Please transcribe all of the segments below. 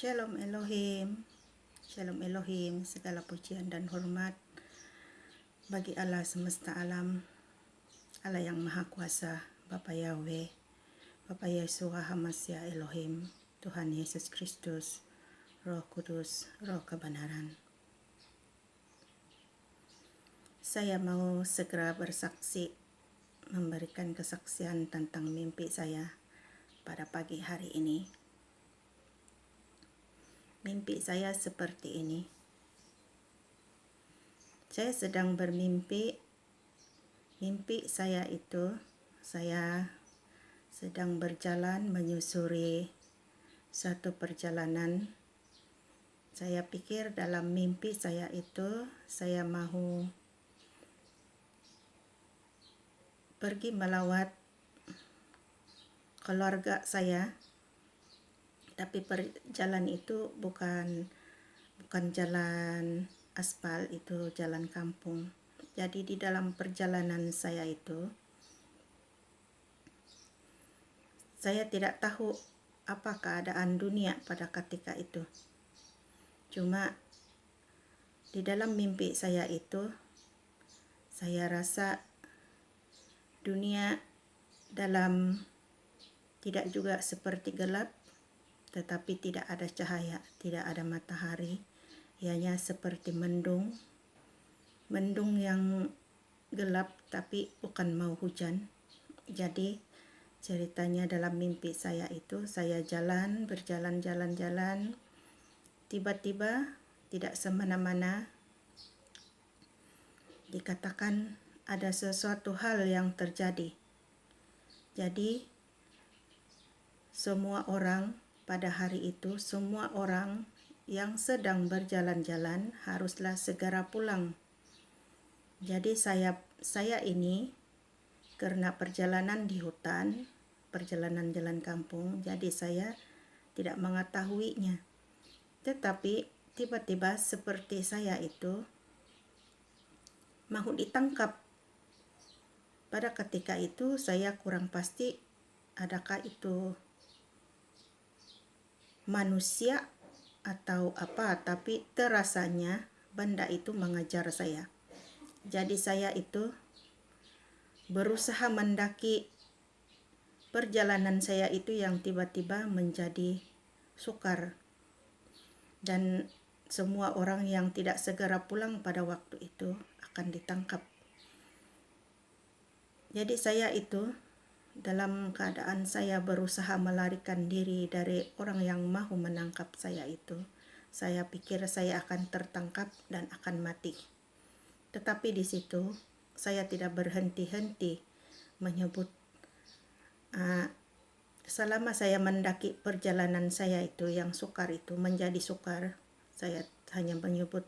Shalom Elohim, Shalom Elohim, segala pujian dan hormat bagi Allah semesta alam, Allah yang maha kuasa, Bapa Yahweh, Bapa Yeshua HaMashiach Elohim, Tuhan Yesus Kristus, Roh Kudus, Roh kebenaran. Saya mau segera bersaksi, memberikan kesaksian tentang mimpi saya pada pagi hari ini. Mimpi saya seperti ini. Saya sedang bermimpi. Mimpi saya itu, saya sedang berjalan menyusuri satu perjalanan. Saya pikir dalam mimpi saya itu, saya mau pergi melawat keluarga saya. Tapi jalan itu bukan jalan aspal, itu jalan kampung. Jadi di dalam perjalanan saya itu, saya tidak tahu apa keadaan dunia pada ketika itu. Cuma di dalam mimpi saya itu, saya rasa dunia dalam tidak juga seperti gelap, tetapi tidak ada cahaya, tidak ada matahari. Ianya seperti mendung yang gelap tapi bukan mau hujan. Jadi ceritanya dalam mimpi saya itu, saya berjalan, tiba-tiba tidak semena-mena dikatakan ada sesuatu hal yang terjadi. Jadi semua orang pada hari itu, semua orang yang sedang berjalan-jalan haruslah segera pulang. Jadi saya ini karena perjalanan di hutan, perjalanan jalan kampung, jadi saya tidak mengetahuinya. Tetapi tiba-tiba seperti saya itu mau ditangkap. Pada ketika itu saya kurang pasti adakah itu manusia atau apa, tapi terasanya benda itu mengejar saya. Jadi saya itu berusaha mendaki perjalanan saya itu yang tiba-tiba menjadi sukar. Dan semua orang yang tidak segera pulang pada waktu itu akan ditangkap. Jadi saya itu dalam keadaan saya berusaha melarikan diri dari orang yang mau menangkap saya itu. Saya pikir saya akan tertangkap dan akan mati. Tetapi di situ saya tidak berhenti-henti menyebut selama saya mendaki perjalanan saya itu yang sukar itu menjadi sukar, saya hanya menyebut,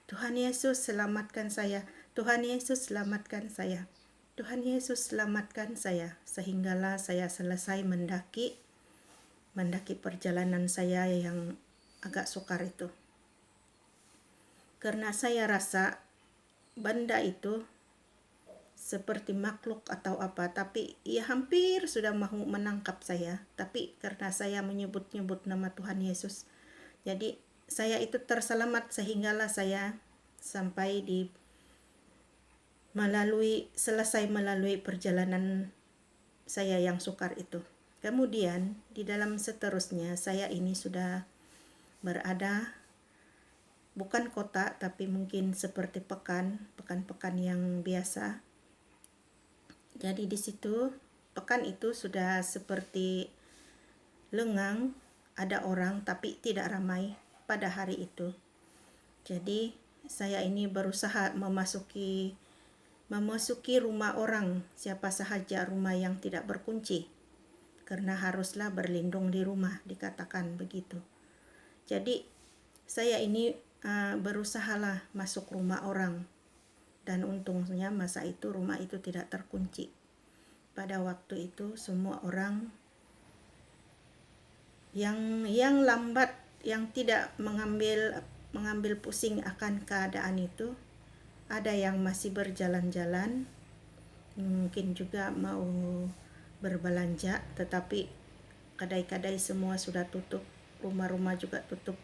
Tuhan Yesus selamatkan saya, Tuhan Yesus selamatkan saya, Tuhan Yesus selamatkan saya, sehinggalah saya selesai mendaki perjalanan saya yang agak sukar itu. Karena saya rasa benda itu seperti makhluk atau apa, tapi ia hampir sudah mau menangkap saya. Tapi karena saya menyebut-nyebut nama Tuhan Yesus, jadi saya itu terselamat sehinggalah saya sampai selesai melalui perjalanan saya yang sukar itu. Kemudian di dalam seterusnya saya ini sudah berada bukan kota tapi mungkin seperti pekan yang biasa. Jadi di situ pekan itu sudah seperti lengang, ada orang tapi tidak ramai pada hari itu. Jadi saya ini berusaha memasuki rumah orang, siapa sahaja rumah yang tidak berkunci, karena haruslah berlindung di rumah, dikatakan begitu. Jadi saya ini berusahalah masuk rumah orang, dan untungnya masa itu rumah itu tidak terkunci. Pada waktu itu semua orang yang lambat, yang tidak mengambil pusing akan keadaan itu, ada yang masih berjalan-jalan, mungkin juga mau berbelanja, tetapi kedai-kedai semua sudah tutup. rumah-rumah juga tutup.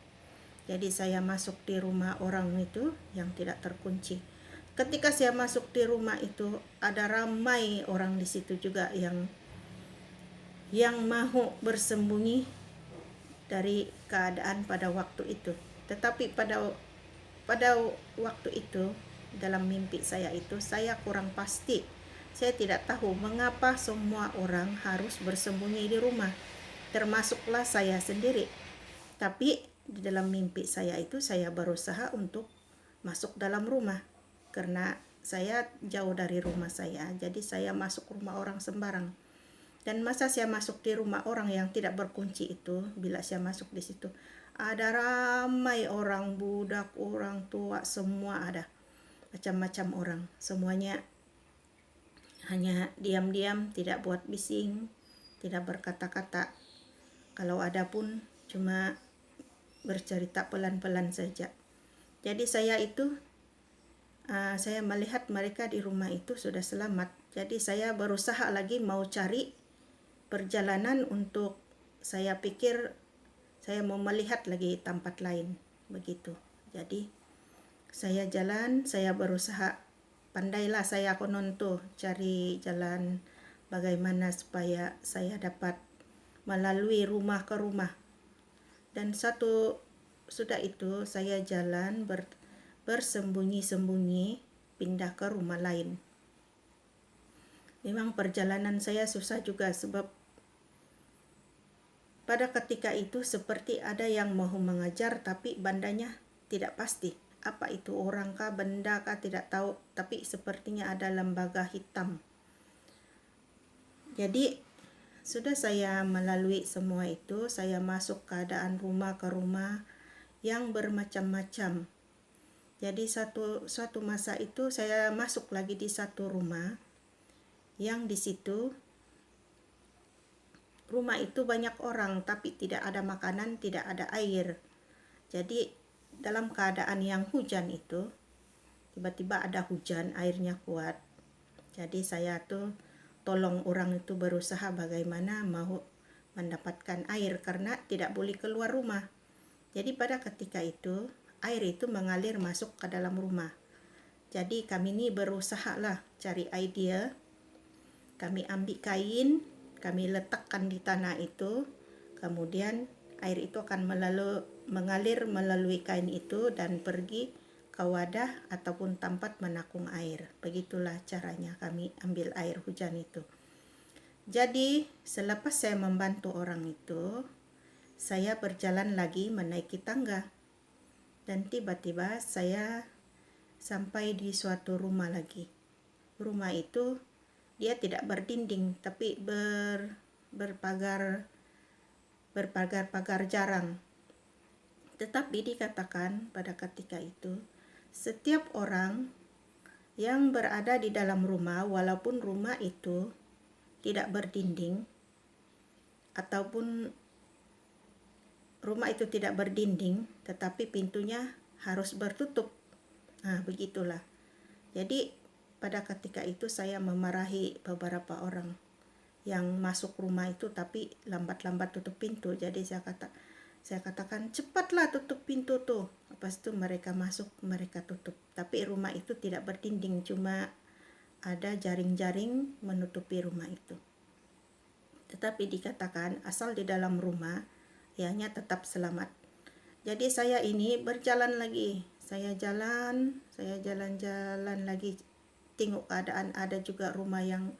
Jadi saya masuk di rumah orang itu yang tidak terkunci. Ketika saya masuk di rumah itu, ada ramai orang di situ juga yang mau bersembunyi dari keadaan pada waktu itu. Tetapi pada waktu itu, dalam mimpi saya itu, saya kurang pasti. Saya tidak tahu mengapa semua orang harus bersembunyi di rumah, termasuklah saya sendiri. Tapi di dalam mimpi saya itu, saya berusaha untuk masuk dalam rumah karena saya jauh dari rumah saya. Jadi saya masuk rumah orang sembarang. Dan masa saya masuk di rumah orang yang tidak berkunci itu, bila saya masuk di situ, ada ramai orang, budak, orang tua, semua ada. Macam-macam orang. Semuanya hanya diam-diam, tidak buat bising, tidak berkata-kata. Kalau ada pun cuma bercerita pelan-pelan saja. Jadi saya melihat mereka di rumah itu sudah selamat. Jadi saya berusaha lagi mau cari perjalanan untuk, saya pikir saya mau melihat lagi tempat lain begitu. Jadi saya jalan, saya berusaha, pandailah saya konon tuh cari jalan bagaimana supaya saya dapat melalui rumah ke rumah. Dan sudah itu saya jalan bersembunyi-sembunyi pindah ke rumah lain. Memang perjalanan saya susah juga sebab pada ketika itu seperti ada yang mau mengajar, tapi bandanya tidak pasti. Apa itu orang kah, benda kah, tidak tahu. Tapi sepertinya ada lembaga hitam. Jadi sudah saya melalui semua itu, saya masuk keadaan rumah ke rumah yang bermacam-macam. Jadi suatu masa itu saya masuk lagi di satu rumah yang di situ rumah itu banyak orang tapi tidak ada makanan, tidak ada air. Jadi dalam keadaan yang hujan itu, tiba-tiba ada hujan, airnya kuat. Jadi saya tolong orang itu berusaha bagaimana mau mendapatkan air karena tidak boleh keluar rumah. Jadi pada ketika itu, air itu mengalir masuk ke dalam rumah. Jadi kami ini berusaha lah cari idea. Kami ambil kain, kami letakkan di tanah itu, kemudian air itu akan mengalir melalui kain itu dan pergi ke wadah ataupun tempat menakung air. Begitulah caranya kami ambil air hujan itu. Jadi selepas saya membantu orang itu, saya berjalan lagi menaiki tangga. Dan tiba-tiba saya sampai di suatu rumah lagi. Rumah itu dia tidak berdinding tapi berpagar jarang. Tetapi dikatakan pada ketika itu, setiap orang yang berada di dalam rumah, walaupun rumah itu tidak berdinding ataupun rumah itu tidak berdinding, tetapi pintunya harus bertutup. Begitulah. Jadi pada ketika itu saya memarahi beberapa orang yang masuk rumah itu tapi lambat-lambat tutup pintu. Jadi saya katakan cepatlah tutup pintu tuh. Lepas itu mereka masuk, mereka tutup. Tapi rumah itu tidak berdinding, cuma ada jaring-jaring menutupi rumah itu. Tetapi dikatakan asal di dalam rumah ianya tetap selamat. Jadi saya ini berjalan lagi. Saya jalan-jalan lagi. Tengok keadaan, ada juga rumah yang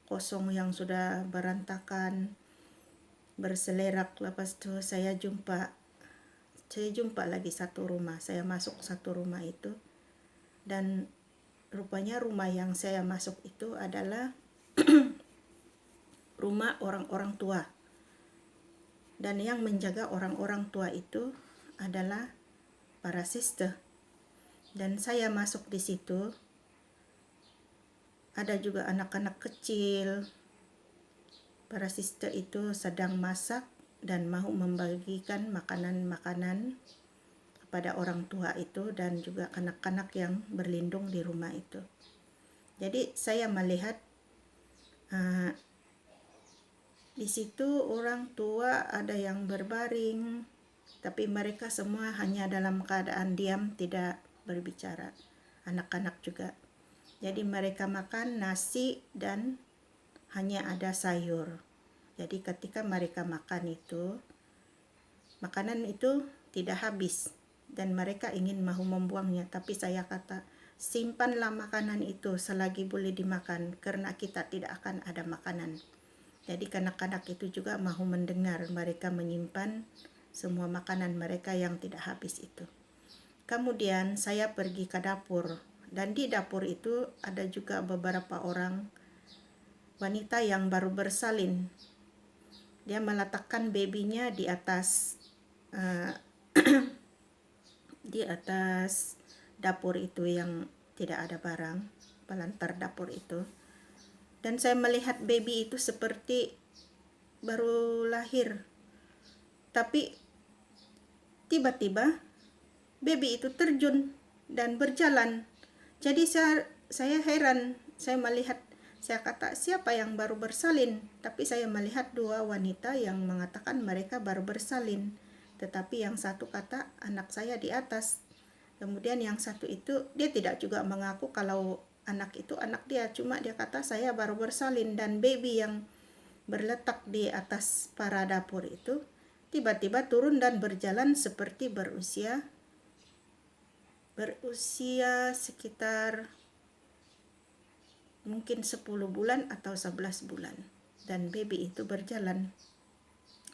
kosong yang sudah berantakan, berselerak. Lepas itu saya jumpa lagi satu rumah. Saya masuk satu rumah itu dan rupanya rumah yang saya masuk itu adalah rumah orang-orang tua. Dan yang menjaga orang-orang tua itu adalah para sister. Dan saya masuk di situ, ada juga anak-anak kecil. Para sister itu sedang masak dan mau membagikan makanan-makanan kepada orang tua itu dan juga anak-anak yang berlindung di rumah itu. Jadi saya melihat di situ orang tua ada yang berbaring, tapi mereka semua hanya dalam keadaan diam, tidak berbicara. Anak-anak juga. Jadi mereka makan nasi dan hanya ada sayur. Jadi ketika mereka makan itu, makanan itu tidak habis dan mereka ingin mau membuangnya, tapi saya kata, simpanlah makanan itu selagi boleh dimakan karena kita tidak akan ada makanan. Jadi kanak-kanak itu juga mau mendengar, mereka menyimpan semua makanan mereka yang tidak habis itu. Kemudian saya pergi ke dapur, dan di dapur itu ada juga beberapa orang wanita yang baru bersalin. Dia meletakkan babynya di atas di atas dapur itu yang tidak ada barang, pelantar dapur itu. Dan saya melihat baby itu seperti baru lahir. Tapi tiba-tiba baby itu terjun dan berjalan. Jadi saya heran, saya melihat, saya kata, siapa yang baru bersalin? Tapi saya melihat dua wanita yang mengatakan mereka baru bersalin. Tetapi yang satu kata, anak saya di atas. Kemudian yang satu itu, dia tidak juga mengaku kalau anak itu anak dia. Cuma dia kata, saya baru bersalin. Dan baby yang berletak di atas para dapur itu, tiba-tiba turun dan berjalan seperti berusia sekitar mungkin 10 bulan atau 11 bulan. Dan baby itu berjalan.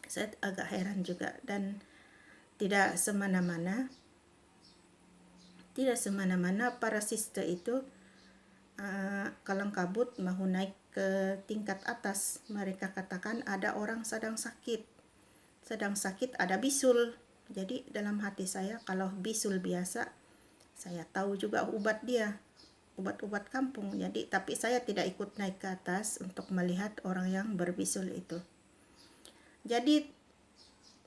Saya agak heran juga, dan tidak semena-mena para sister itu kalang kabut mau naik ke tingkat atas. Mereka katakan ada orang sedang sakit ada bisul. Jadi dalam hati saya, kalau bisul biasa saya tahu juga obat-obat kampung. Jadi tapi saya tidak ikut naik ke atas untuk melihat orang yang berbisul itu. Jadi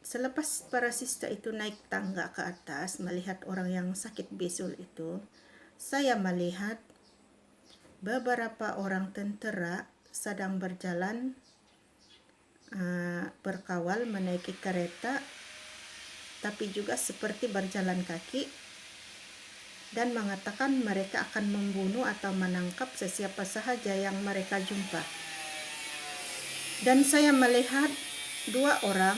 selepas para sister itu naik tangga ke atas melihat orang yang sakit bisul itu, saya melihat beberapa orang tentara sedang berjalan berkawal menaiki kereta, tapi juga seperti berjalan kaki, dan mengatakan mereka akan membunuh atau menangkap sesiapa sahaja yang mereka jumpa. Dan saya melihat dua orang,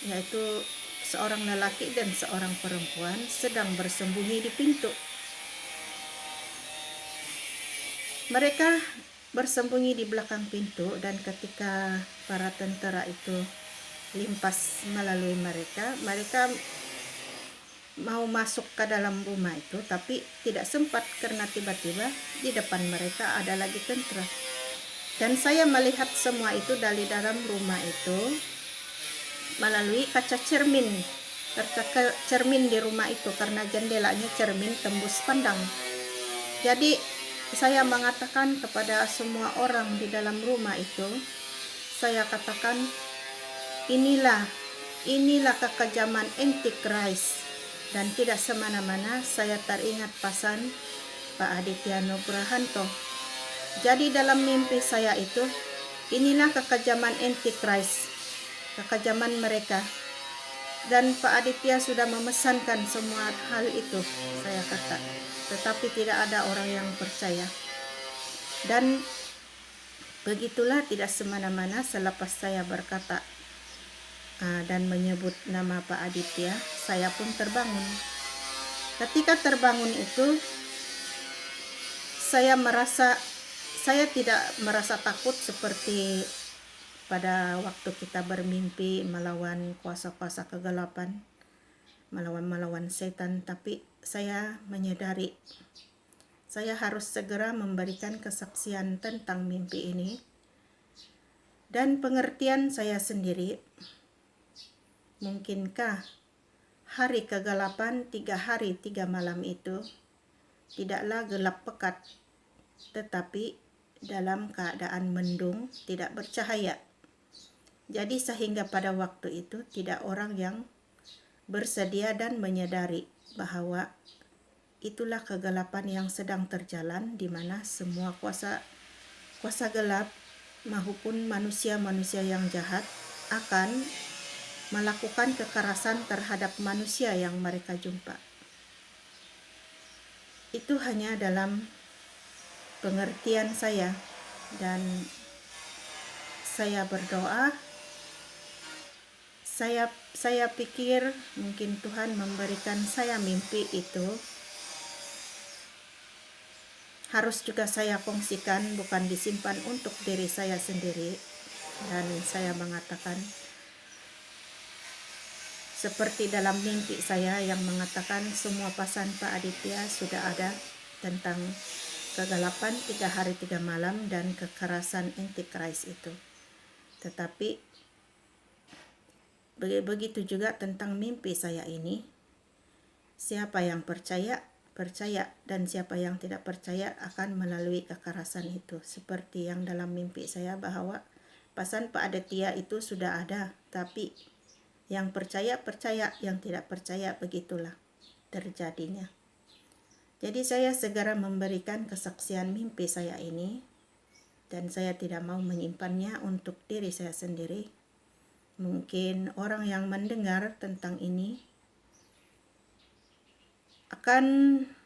yaitu seorang lelaki dan seorang perempuan, sedang bersembunyi di pintu. Mereka bersembunyi di belakang pintu, dan ketika para tentara itu limpas melalui mereka mau masuk ke dalam rumah itu, tapi tidak sempat karena tiba-tiba di depan mereka ada lagi tentara. Dan saya melihat semua itu dari dalam rumah itu melalui kaca cermin di rumah itu, karena jendelanya cermin tembus pandang. Jadi saya mengatakan kepada semua orang di dalam rumah itu, saya katakan, inilah kekejaman Antichrist. Dan tidak semena-mena saya teringat pesan Pak Aditya Nugrahanto. Jadi dalam mimpi saya itu, inilah kekejaman Antichrist, kekejaman mereka. Dan Pak Aditya sudah memesankan semua hal itu, saya kata. Tetapi tidak ada orang yang percaya. Dan begitulah, tidak semena-mena selepas saya berkata dan menyebut nama Pak Aditya, saya pun terbangun. Ketika terbangun itu, saya tidak merasa takut seperti pada waktu kita bermimpi melawan kuasa-kuasa kegelapan, melawan setan, tapi saya menyadari saya harus segera memberikan kesaksian tentang mimpi ini. Dan pengertian saya sendiri, mungkinkah hari kegelapan 3 hari 3 malam itu tidaklah gelap pekat, tetapi dalam keadaan mendung, tidak bercahaya. Jadi sehingga pada waktu itu tidak orang yang bersedia dan menyadari bahwa itulah kegelapan yang sedang terjalan, di mana semua kuasa gelap maupun manusia-manusia yang jahat akan melakukan kekerasan terhadap manusia yang mereka jumpa. Itu hanya dalam pengertian saya, dan saya berdoa, saya pikir mungkin Tuhan memberikan saya mimpi itu harus juga saya kongsikan, bukan disimpan untuk diri saya sendiri. Dan saya mengatakan seperti dalam mimpi saya yang mengatakan semua pasan Pak Aditya sudah ada tentang kegelapan 3 hari 3 malam dan kekerasan Antichrist itu. Tetapi begitu juga tentang mimpi saya ini, siapa yang percaya, dan siapa yang tidak percaya akan melalui kekerasan itu. Seperti yang dalam mimpi saya bahwa pasan Pak Aditya itu sudah ada, tapi yang percaya, yang tidak percaya, begitulah terjadinya. Jadi saya segera memberikan kesaksian mimpi saya ini, dan saya tidak mau menyimpannya untuk diri saya sendiri. Mungkin orang yang mendengar tentang ini akan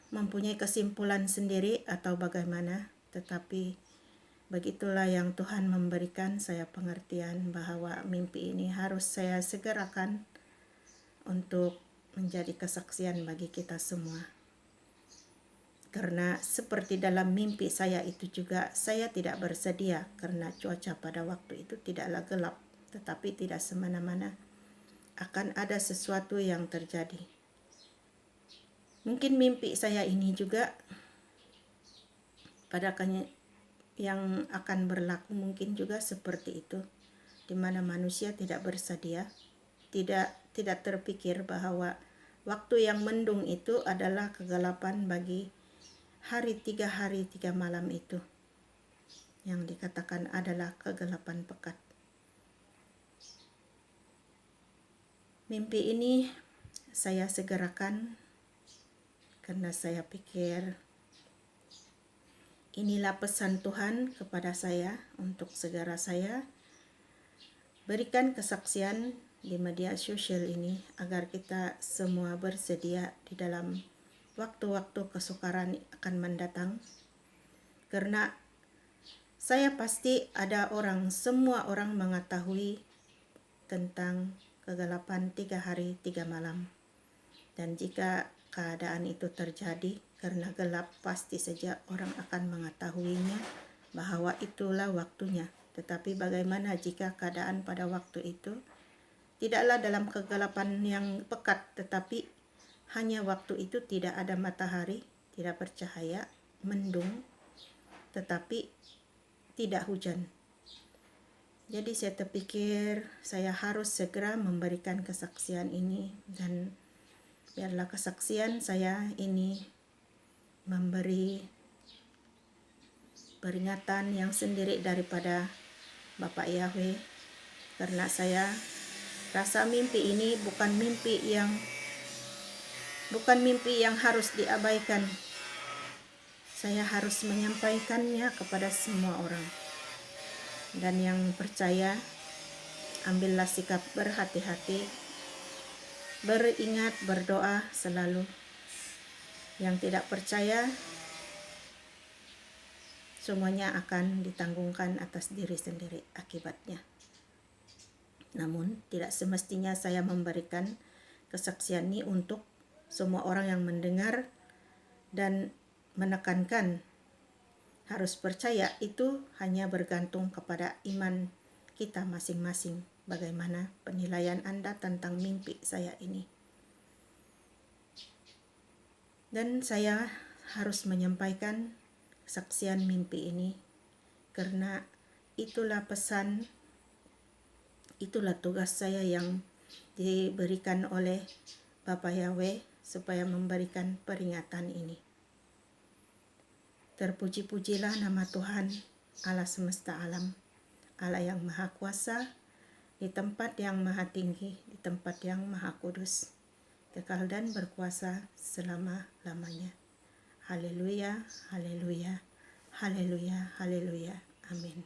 mempunyai kesimpulan sendiri atau bagaimana, tetapi begitulah yang Tuhan memberikan saya pengertian bahwa mimpi ini harus saya segerakan untuk menjadi kesaksian bagi kita semua. Karena seperti dalam mimpi saya itu juga, saya tidak bersedia karena cuaca pada waktu itu tidaklah gelap, tetapi tidak semena-mana akan ada sesuatu yang terjadi. Mungkin mimpi saya ini juga pada yang akan berlaku mungkin juga seperti itu, di mana manusia tidak bersedia, tidak terpikir bahwa waktu yang mendung itu adalah kegelapan bagi hari 3 malam itu, yang dikatakan adalah kegelapan pekat. Mimpi ini saya segerakan karena saya pikir inilah pesan Tuhan kepada saya untuk segera saya berikan kesaksian di media sosial ini, agar kita semua bersedia di dalam waktu-waktu kesukaran akan mendatang. Karena saya pasti ada semua orang mengetahui tentang kegelapan 3 hari 3 malam. Dan jika keadaan itu terjadi karena gelap, pasti saja orang akan mengetahuinya bahwa itulah waktunya. Tetapi bagaimana jika keadaan pada waktu itu tidaklah dalam kegelapan yang pekat, tetapi hanya waktu itu tidak ada matahari, tidak bercahaya, mendung, tetapi tidak hujan. Jadi saya terpikir saya harus segera memberikan kesaksian ini, dan biarlah kesaksian saya ini memberi peringatan yang sendiri daripada Bapak Yahweh, karena saya rasa mimpi ini bukan mimpi yang harus diabaikan. Saya harus menyampaikannya kepada semua orang. Dan yang percaya, ambillah sikap berhati-hati, beringat, berdoa selalu. Yang tidak percaya, semuanya akan ditanggungan atas diri sendiri akibatnya. Namun tidak semestinya saya memberikan kesaksian ini untuk semua orang yang mendengar dan menekankan harus percaya. Itu hanya bergantung kepada iman kita masing-masing. Bagaimana penilaian Anda tentang mimpi saya ini? Dan saya harus menyampaikan kesaksian mimpi ini karena itulah pesan, itulah tugas saya yang diberikan oleh Bapak Yahweh supaya memberikan peringatan ini. Terpuji-pujilah nama Tuhan, Allah semesta alam, Allah yang maha kuasa, di tempat yang maha tinggi, di tempat yang maha kudus, kekal dan berkuasa selama-lamanya. Haleluya, haleluya, haleluya, haleluya. Amin.